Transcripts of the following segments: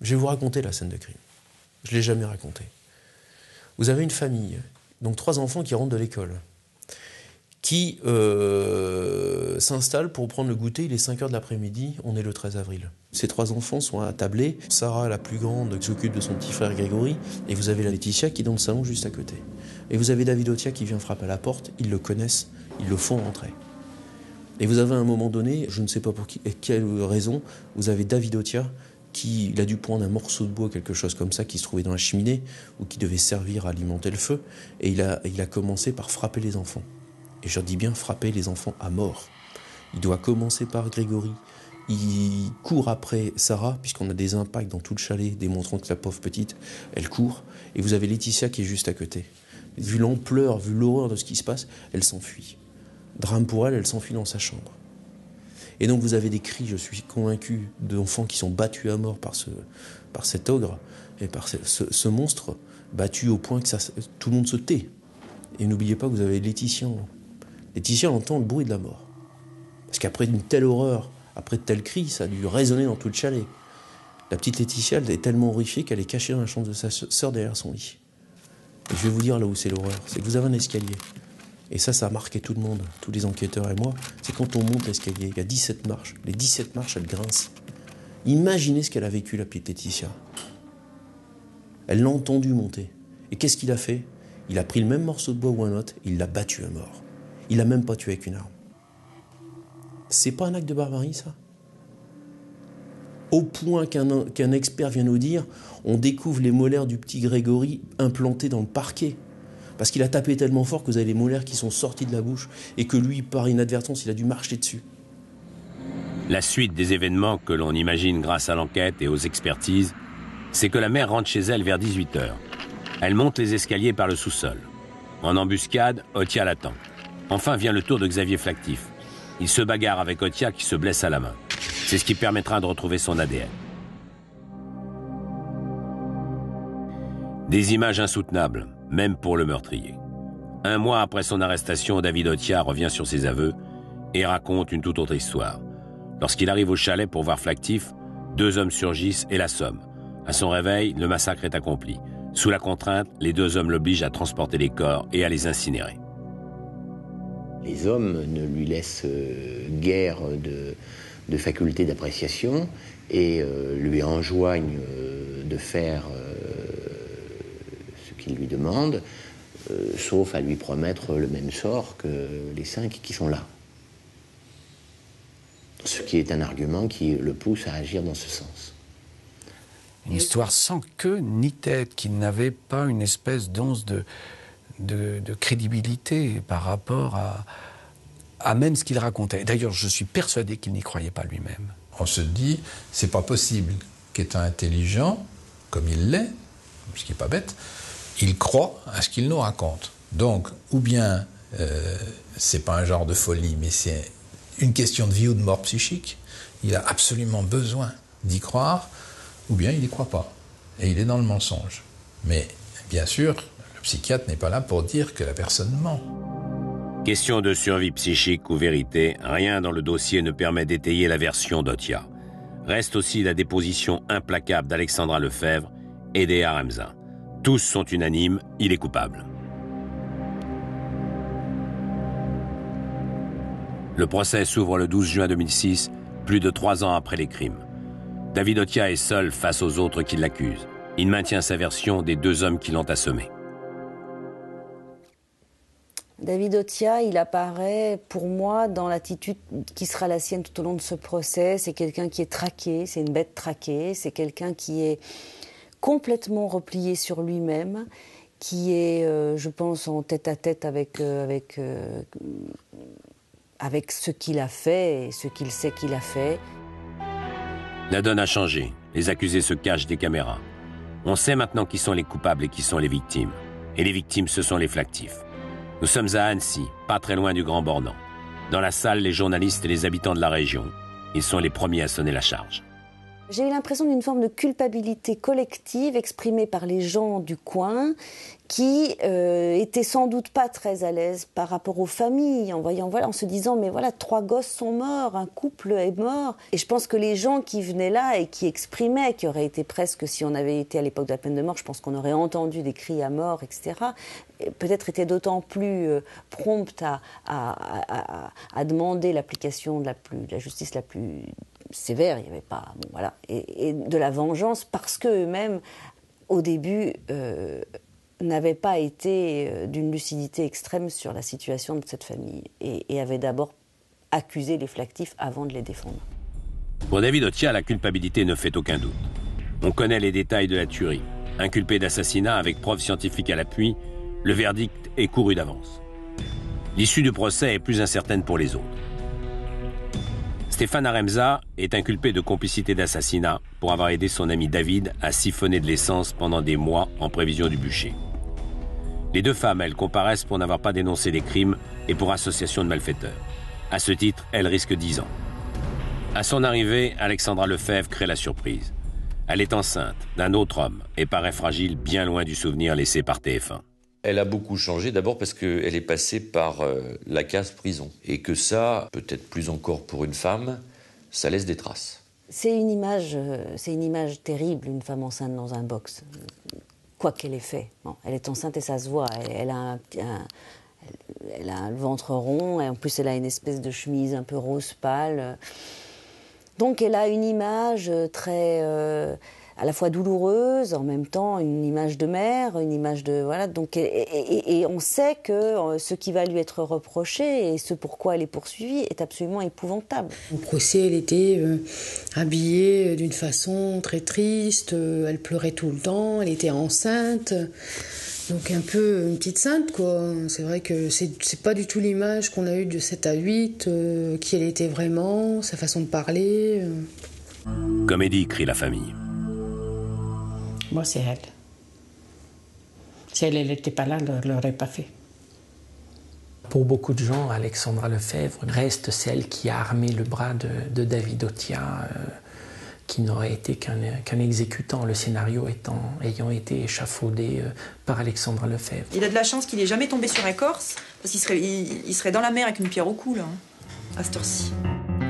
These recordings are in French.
Je vais vous raconter la scène de crime. Je ne l'ai jamais racontée. Vous avez une famille, donc 3 enfants qui rentrent de l'école, qui s'installent pour prendre le goûter. Il est 5 h de l'après-midi, on est le 13 avril. Ces 3 enfants sont attablés. Sarah, la plus grande, qui s'occupe de son petit frère Grégory, et vous avez la Laetitia qui est dans le salon juste à côté. Et vous avez David Otia qui vient frapper à la porte, ils le connaissent, ils le font rentrer. Et vous avez à un moment donné, je ne sais pas pour quelle raison, vous avez David Otia il a dû prendre un morceau de bois, quelque chose comme ça, qui se trouvait dans la cheminée, ou qui devait servir à alimenter le feu, et il a commencé par frapper les enfants. Et je dis bien frapper les enfants à mort. Il doit commencer par Grégory. Il court après Sarah, puisqu'on a des impacts dans tout le chalet, démontrant que la pauvre petite, elle court. Et vous avez Laetitia qui est juste à côté. Vu l'ampleur, vu l'horreur de ce qui se passe, elle s'enfuit. Drame pour elle, elle s'enfuit dans sa chambre. Et donc vous avez des cris, je suis convaincu, d'enfants qui sont battus à mort par cet ogre et par ce monstre, battu au point que tout le monde se tait. Et n'oubliez pas que vous avez Laetitia. Laetitia entend le bruit de la mort. Parce qu'après une telle horreur, après de tels cris, ça a dû résonner dans tout le chalet. La petite Laetitia, elle est tellement horrifiée qu'elle est cachée dans la chambre de sa sœur derrière son lit. Et je vais vous dire là où c'est l'horreur, c'est que vous avez un escalier. Et ça a marqué tout le monde, tous les enquêteurs et moi, c'est quand on monte l'escalier, il y a 17 marches. Les 17 marches, elles grincent. Imaginez ce qu'elle a vécu, la petite Laetitia. Elle l'a entendu monter. Et qu'est-ce qu'il a fait? Il a pris le même morceau de bois ou un autre, il l'a battu à mort. Il l'a même pas tué avec une arme. C'est pas un acte de barbarie, ça? Au point qu'un expert vient nous dire, on découvre les molaires du petit Grégory implantés dans le parquet. Parce qu'il a tapé tellement fort que vous avez les molaires qui sont sortis de la bouche et que lui, par inadvertance, il a dû marcher dessus. La suite des événements que l'on imagine grâce à l'enquête et aux expertises, c'est que la mère rentre chez elle vers 18 h. Elle monte les escaliers par le sous-sol. En embuscade, Otia l'attend. Enfin vient le tour de Xavier Flactif. Il se bagarre avec Otia qui se blesse à la main. C'est ce qui permettra de retrouver son ADN. Des images insoutenables, même pour le meurtrier. 1 mois après son arrestation, David Otia revient sur ses aveux et raconte une toute autre histoire. Lorsqu'il arrive au chalet pour voir Flactif, 2 hommes surgissent et l'assomment. À son réveil, le massacre est accompli. Sous la contrainte, les 2 hommes l'obligent à transporter les corps et à les incinérer. Les hommes ne lui laissent guère de faculté d'appréciation et lui enjoignent de faire ce qu'il lui demande, sauf à lui promettre le même sort que les 5 qui sont là. Ce qui est un argument qui le pousse à agir dans ce sens. Une histoire sans queue ni tête, qui n'avait pas une espèce d'once de crédibilité par rapport à même ce qu'il racontait. D'ailleurs, je suis persuadé qu'il n'y croyait pas lui-même. On se dit, c'est pas possible qu'étant intelligent, comme il l'est, ce qui n'est pas bête, il croit à ce qu'il nous raconte. Donc, ou bien c'est pas un genre de folie, mais c'est une question de vie ou de mort psychique. Il a absolument besoin d'y croire, ou bien il n'y croit pas. Et il est dans le mensonge. Mais, bien sûr, le psychiatre n'est pas là pour dire que la personne ment. Question de survie psychique ou vérité, rien dans le dossier ne permet d'étayer la version d'Otia. Reste aussi la déposition implacable d'Alexandra Lefebvre et d'Eha Remza. Tous sont unanimes, il est coupable. Le procès s'ouvre le 12 juin 2006, plus de 3 ans après les crimes. David Otia est seul face aux autres qui l'accusent. Il maintient sa version des 2 hommes qui l'ont assommé. David Otia, il apparaît pour moi dans l'attitude qui sera la sienne tout au long de ce procès. C'est quelqu'un qui est traqué, c'est une bête traquée, c'est quelqu'un qui est complètement replié sur lui-même, qui est, je pense, en tête-à-tête avec ce qu'il a fait et ce qu'il sait qu'il a fait. La donne a changé. Les accusés se cachent des caméras. On sait maintenant qui sont les coupables et qui sont les victimes. Et les victimes, ce sont les Flactifs. Nous sommes à Annecy, pas très loin du Grand Bornand. Dans la salle, les journalistes et les habitants de la région. Ils sont les premiers à sonner la charge. J'ai eu l'impression d'une forme de culpabilité collective exprimée par les gens du coin qui étaient sans doute pas très à l'aise par rapport aux familles, en se disant mais voilà, 3 gosses sont morts, un couple est mort. Et je pense que les gens qui venaient là et qui exprimaient, qui auraient été presque, si on avait été à l'époque de la peine de mort, je pense qu'on aurait entendu des cris à mort, etc., peut-être étaient d'autant plus promptes à demander l'application de la justice la plus sévère, il n'y avait pas, bon, voilà, et de la vengeance, parce qu'eux-mêmes, au début, n'avaient pas été d'une lucidité extrême sur la situation de cette famille, et avaient d'abord accusé les flactifs avant de les défendre. Pour David Otia, la culpabilité ne fait aucun doute. On connaît les détails de la tuerie. Inculpé d'assassinat avec preuves scientifiques à l'appui, le verdict est couru d'avance. L'issue du procès est plus incertaine pour les autres. Stéphane Aremza est inculpé de complicité d'assassinat pour avoir aidé son ami David à siphonner de l'essence pendant des mois en prévision du bûcher. Les 2 femmes, elles, comparaissent pour n'avoir pas dénoncé les crimes et pour association de malfaiteurs. À ce titre, elles risquent 10 ans. À son arrivée, Alexandra Lefebvre crée la surprise. Elle est enceinte d'un autre homme et paraît fragile, bien loin du souvenir laissé par TF1. Elle a beaucoup changé, d'abord parce qu'elle est passée par la case prison. Et que ça, peut-être plus encore pour une femme, ça laisse des traces. C'est une image terrible, une femme enceinte dans un box. Quoi qu'elle ait fait. Bon, elle est enceinte et ça se voit. Elle a le ventre rond et en plus elle a une espèce de chemise un peu rose pâle. Donc elle a une image très... à la fois douloureuse, en même temps une image de mère, une image de... Voilà, donc, et on sait que ce qui va lui être reproché et ce pourquoi elle est poursuivie est absolument épouvantable. Au procès, elle était habillée d'une façon très triste, elle pleurait tout le temps, elle était enceinte, donc un peu une petite sainte, quoi. C'est vrai que c'est pas du tout l'image qu'on a eue de 7 à 8, qui elle était vraiment, sa façon de parler. Comédie, crie la famille. Moi, c'est elle. Si elle n'était pas là, elle ne l'aurait pas fait. Pour beaucoup de gens, Alexandra Lefebvre reste celle qui a armé le bras de David Otia, qui n'aurait été qu'un exécutant, le scénario ayant été échafaudé par Alexandra Lefebvre. Il a de la chance qu'il n'ait jamais tombé sur Écorce, parce qu'il serait dans la mer avec une pierre au cou, là, à cette heure-ci.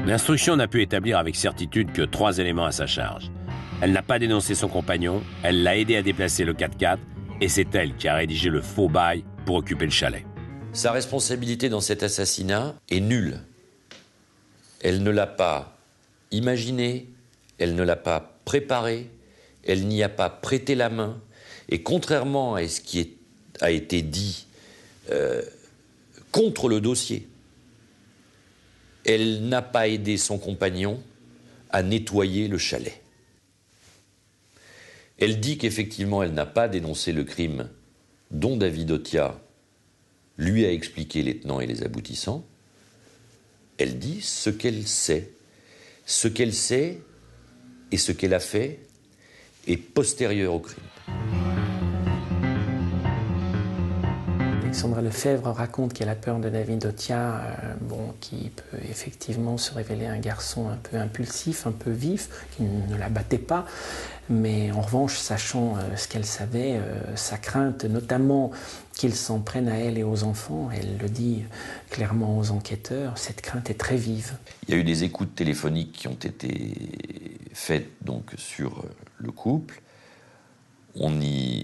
L'instruction n'a pu établir avec certitude que 3 éléments à sa charge. Elle n'a pas dénoncé son compagnon, elle l'a aidé à déplacer le 4x4 et c'est elle qui a rédigé le faux bail pour occuper le chalet. Sa responsabilité dans cet assassinat est nulle. Elle ne l'a pas imaginé, elle ne l'a pas préparé, elle n'y a pas prêté la main. Et contrairement à ce qui a été dit contre le dossier, elle n'a pas aidé son compagnon à nettoyer le chalet. Elle dit qu'effectivement, elle n'a pas dénoncé le crime dont David Otia lui a expliqué les tenants et les aboutissants. Elle dit ce qu'elle sait. Ce qu'elle sait et ce qu'elle a fait est postérieur au crime. Alexandra Lefebvre raconte qu'elle a peur de David Otia, qui peut effectivement se révéler un garçon un peu impulsif, un peu vif, qui ne la battait pas. Mais en revanche, sachant ce qu'elle savait, sa crainte, notamment qu'il s'en prenne à elle et aux enfants, elle le dit clairement aux enquêteurs, cette crainte est très vive. Il y a eu des écoutes téléphoniques qui ont été faites donc sur le couple. On y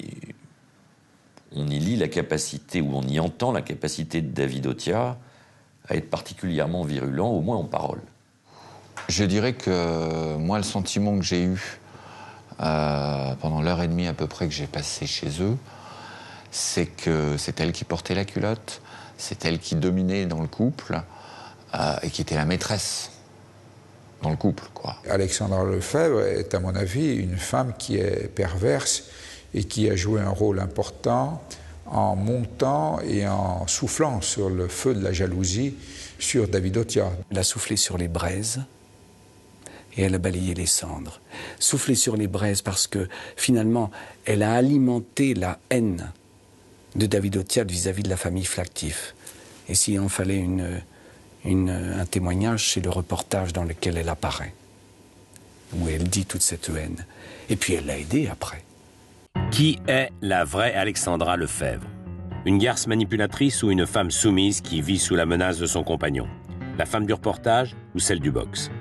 lit la capacité, ou on y entend la capacité de David Otia à être particulièrement virulent, au moins en parole. Je dirais que moi, le sentiment que j'ai eu pendant l'heure et demie à peu près que j'ai passé chez eux, c'est que c'est elle qui portait la culotte, c'est elle qui dominait dans le couple et qui était la maîtresse dans le couple, quoi. Alexandra Lefebvre est, à mon avis, une femme qui est perverse et qui a joué un rôle important en montant et en soufflant sur le feu de la jalousie sur David Otia. Elle a soufflé sur les braises et elle a balayé les cendres. Soufflé sur les braises parce que, finalement, elle a alimenté la haine de David Otia vis-à-vis de la famille Flactif. Et s'il en fallait un témoignage, c'est le reportage dans lequel elle apparaît. où elle dit toute cette haine. Et puis elle l'a aidée après. Qui est la vraie Alexandra Lefebvre? Une garce manipulatrice ou une femme soumise qui vit sous la menace de son compagnon? La femme du reportage ou celle du box?